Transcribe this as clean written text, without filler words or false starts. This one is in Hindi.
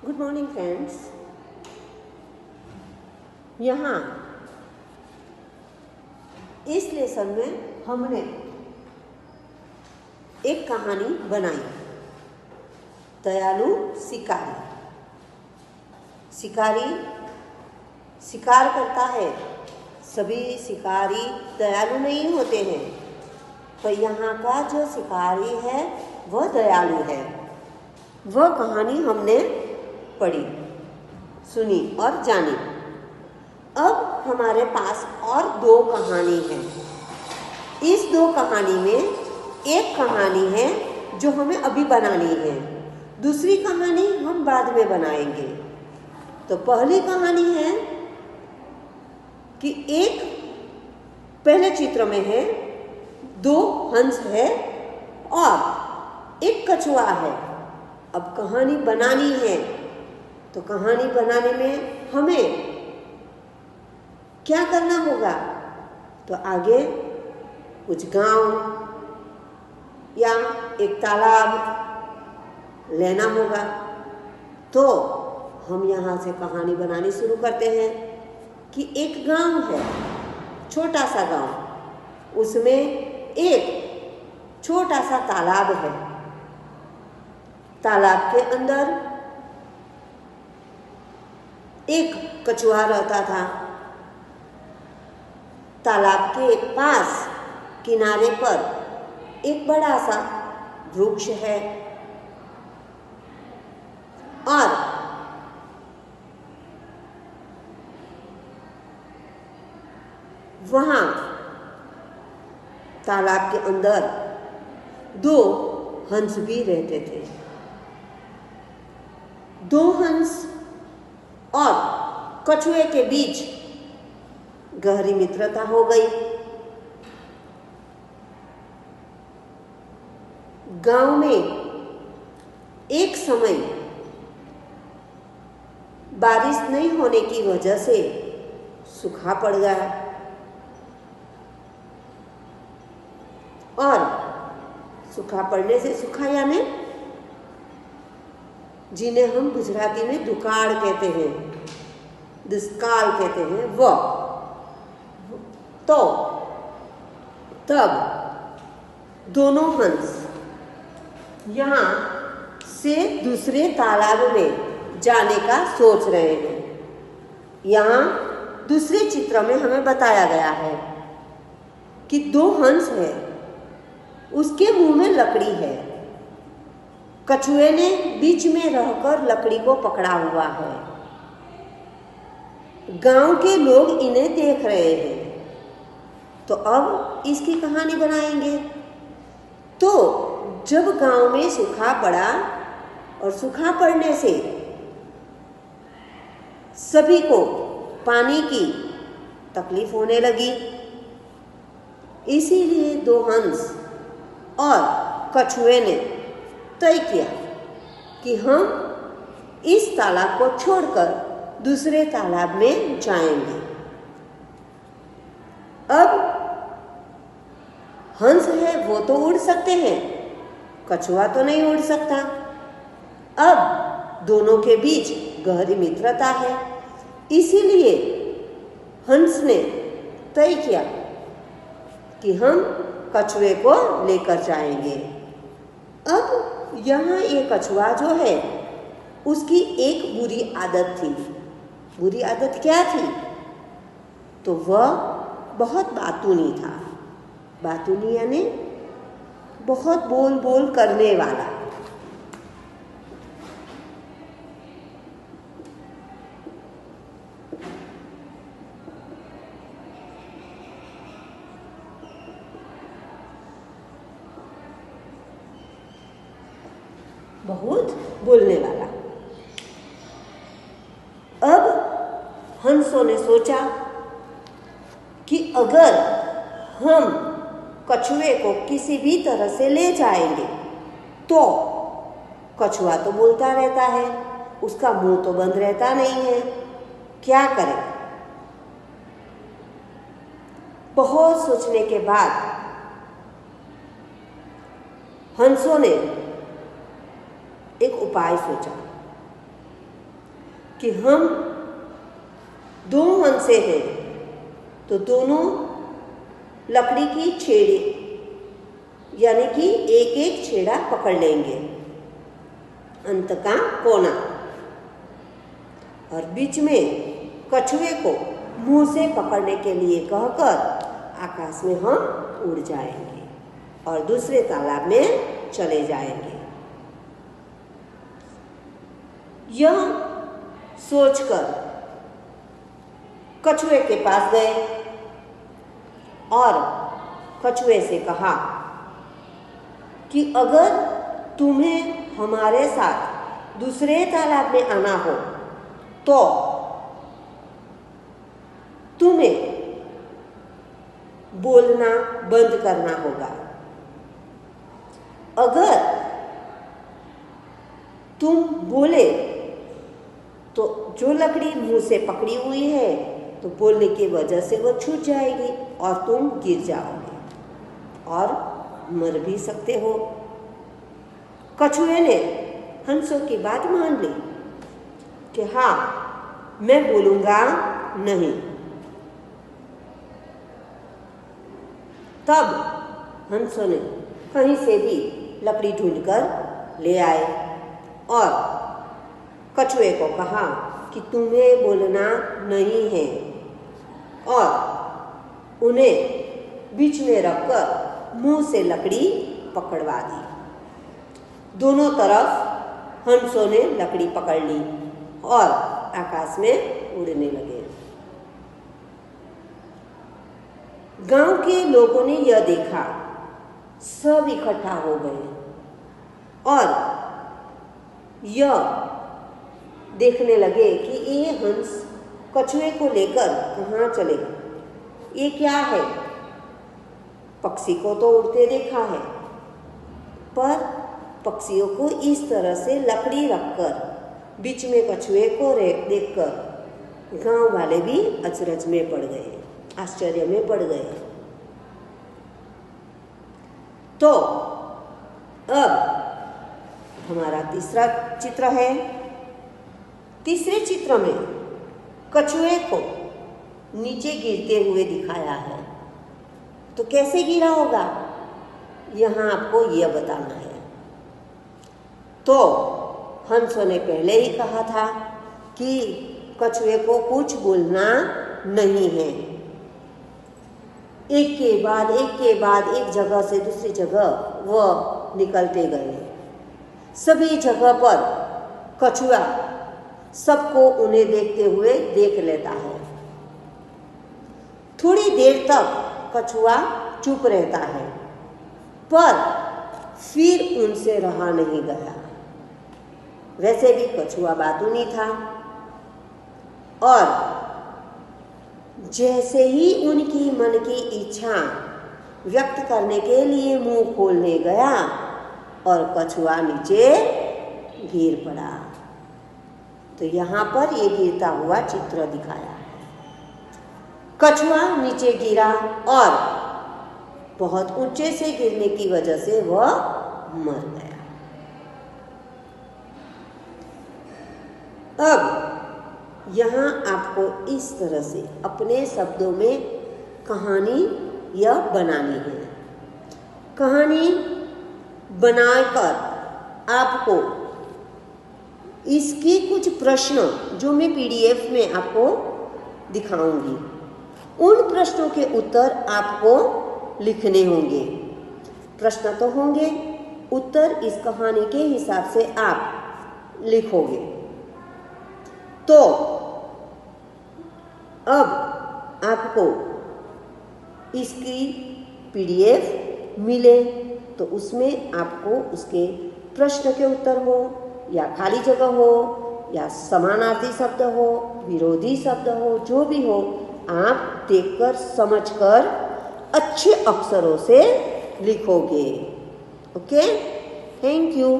Good morning friends. यहाँ इस लेसन में हमने एक कहानी बनाई, दयालु शिकारी। शिकारी शिकार करता है। सभी शिकारी दयालु नहीं होते हैं, पर यहाँ का जो शिकारी है वह दयालु है। वह कहानी हमने पढ़ी, सुनी और जानी। अब हमारे पास और दो कहानी हैं। इस दो कहानी में एक कहानी है जो हमें अभी बनानी है, दूसरी कहानी हम बाद में बनाएंगे। तो पहली कहानी है कि एक पहले चित्र में है, दो हंस है और एक कछुआ है। अब कहानी बनानी है, तो कहानी बनाने में हमें क्या करना होगा? तो आगे कुछ गांव या एक तालाब लेना होगा। तो हम यहाँ से कहानी बनानी शुरू करते हैं कि एक गांव है, छोटा सा गांव, उसमें एक छोटा सा तालाब है। तालाब के अंदर एक कछुआ रहता था। तालाब के पास किनारे पर एक बड़ा सा वृक्ष है और वहाँ तालाब के अंदर दो हंस भी रहते थे। दो हंस और कछुए के बीच गहरी मित्रता हो गई। गांव में एक समय बारिश नहीं होने की वजह से सूखा पड़ गया और सूखा पड़ने से, सूखा यानी जिन्हें हम गुजराती में दुकाळ कहते हैं, दुष्काल कहते हैं, वह तो तब दोनों हंस यहाँ से दूसरे तालाब में जाने का सोच रहे हैं। यहाँ दूसरे चित्र में हमें बताया गया है कि दो हंस है, उसके मुंह में लकड़ी है। कछुए ने बीच में रहकर लकड़ी को पकड़ा हुआ है। गांव के लोग इन्हें देख रहे हैं। तो अब इसकी कहानी बनाएंगे। तो जब गांव में सूखा पड़ा और सूखा पड़ने से सभी को पानी की तकलीफ होने लगी, इसीलिए दो हंस और कछुए ने तय किया कि हम इस तालाब को छोड़कर दूसरे तालाब में जाएंगे। अब हंस है वो तो उड़ सकते हैं, कछुआ तो नहीं उड़ सकता। अब दोनों के बीच गहरी मित्रता है, इसीलिए हंस ने तय किया कि हम कछुए को लेकर जाएंगे। अब यहाँ ये कछुआ जो है उसकी एक बुरी आदत थी। बुरी आदत क्या थी? तो वह बहुत बातूनी था। बातूनी यानी बहुत बोल बोल करने वाला। बहुत बोलने वाला। अब हंसों ने सोचा कि अगर हम कछुए को किसी भी तरह से ले जाएंगे तो कछुआ तो बोलता रहता है, उसका मुंह तो बंद रहता नहीं है, क्या करें? बहुत सोचने के बाद हंसों ने एक उपाय सोचा। कि हम दो हंसे हैं तो दोनों लकड़ी की छेड़े यानी कि एक एक छेड़ा पकड़ लेंगे, अंत का कोना, और बीच में कछुए को मुंह से पकड़ने के लिए कहकर आकाश में हम उड़ जाएंगे और दूसरे तालाब में चले जाएंगे। यह सोचकर कछुए के पास गए और कछुए से कहा कि अगर तुम्हें हमारे साथ दूसरे तालाब में आना हो तो तुम्हें बोलना बंद करना होगा। अगर तुम बोले तो जो लकड़ी मुंह से पकड़ी हुई है तो बोलने की वजह से वो छूट जाएगी और तुम गिर जाओगे और मर भी सकते हो। कछुए ने हंसों की बात मान ली कि हाँ, मैं बोलूंगा नहीं। तब हंसों ने कहीं से भी लकड़ी ढूंढकर ले आए और कछुए को कहा कि तुम्हें बोलना नहीं है और उन्हें बीच में रखकर मुंह से लकड़ी पकड़वा दी। दोनों तरफ हंसों ने लकड़ी पकड़ ली और आकाश में उड़ने लगे। गांव के लोगों ने यह देखा, सब इकट्ठा हो गए और यह देखने लगे कि ये हंस कछुए को लेकर कहाँ चलेगा। ये क्या है? पक्षी को तो उड़ते देखा है, पर पक्षियों को इस तरह से लकड़ी रखकर बीच में कछुए को देखकर गांव वाले भी अचरज में पड़ गए, आश्चर्य में पड़ गए। तो अब हमारा तीसरा चित्र है। तीसरे चित्र में कछुए को नीचे गिरते हुए दिखाया है। तो कैसे गिरा होगा, यहाँ आपको यह बताना है। तो हंसों ने पहले ही कहा था कि कछुए को कुछ बोलना नहीं है। एक के बाद एक जगह से दूसरी जगह वह निकलते गए। सभी जगह पर कछुआ सबको उन्हें देखते हुए देख लेता है। थोड़ी देर तक कछुआ चुप रहता है, पर फिर उनसे रहा नहीं गया। वैसे भी कछुआ बातूनी था और जैसे ही उनकी मन की इच्छा व्यक्त करने के लिए मुंह खोलने गया और कछुआ नीचे गिर पड़ा। तो यहाँ पर ये गिरता हुआ चित्र दिखाया है। कछुआ नीचे गिरा और बहुत ऊंचे से गिरने की वजह से वह मर गया। अब यहाँ आपको इस तरह से अपने शब्दों में कहानी यह बनानी है। कहानी बनाकर आपको इसके कुछ प्रश्न जो मैं पीडीएफ में आपको दिखाऊंगी, उन प्रश्नों के उत्तर आपको लिखने होंगे। प्रश्न तो होंगे, उत्तर इस कहानी के हिसाब से आप लिखोगे। तो अब आपको इसकी पीडीएफ मिले तो उसमें आपको उसके प्रश्न के उत्तर हो या खाली जगह हो या समानार्थी शब्द हो, विरोधी शब्द हो, जो भी हो, आप देखकर समझकर अच्छे अक्षरों से लिखोगे। Okay, thank you.